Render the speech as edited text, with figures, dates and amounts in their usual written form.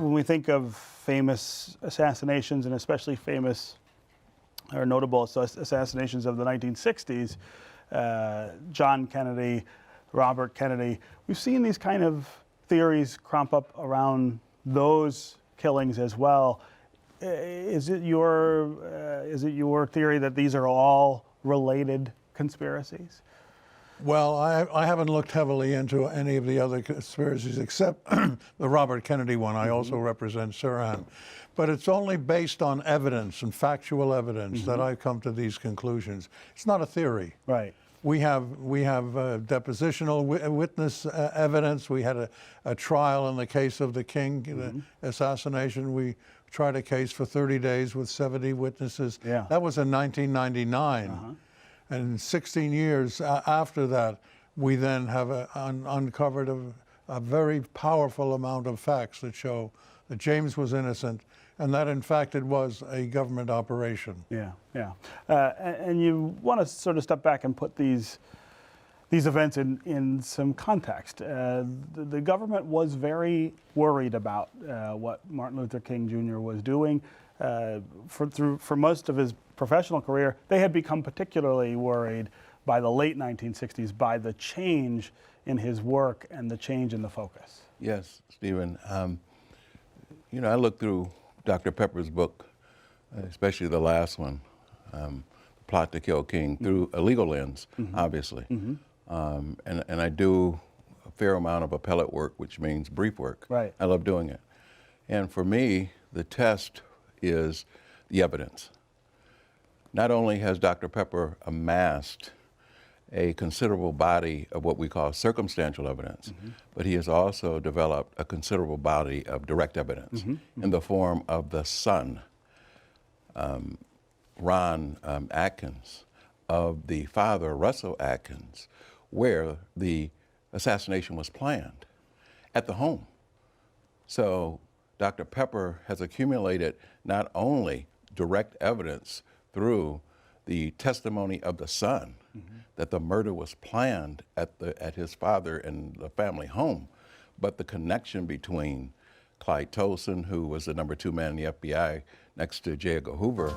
when we think of famous assassinations, and especially famous or notable assassinations of the 1960s, John Kennedy, Robert Kennedy, we've seen these kind of theories crop up around those killings as well. Is it your theory that these are all related conspiracies? Well, I haven't looked heavily into any of the other conspiracies except the Robert Kennedy one. I also represent Sirhan. But it's only based on evidence and factual evidence that I've come to these conclusions. It's not a theory. Right. We have depositional witness evidence. We had a trial in the case of the King the assassination. We tried a case for 30 days with 70 witnesses. Yeah. That was in 1999. And 16 years after that, we then have uncovered a very powerful amount of facts that show that James was innocent, and that in fact it was a government operation. Yeah, yeah. And you want to sort of step back and put these events in some context. The government was very worried about what Martin Luther King Jr. was doing. For most of his professional career, they had become particularly worried by the late 1960s by the change in his work and the change in the focus. Yes, Stephen. You know, I looked through Dr. Pepper's book, especially the last one, Plot to Kill King, through a legal lens, obviously. And I do a fair amount of appellate work, which means brief work. Right. I love doing it. And for me, the test is the evidence. Not only has Dr. Pepper amassed a considerable body of what we call circumstantial evidence, but he has also developed a considerable body of direct evidence in the form of the son, Ron Atkins, of the father, Russell Atkins, where the assassination was planned, at the home. So Dr. Pepper has accumulated not only direct evidence through the testimony of the son that the murder was planned at his father and the family home, but the connection between Clyde Tolson, who was the #2 man in the FBI next to J. Edgar Hoover,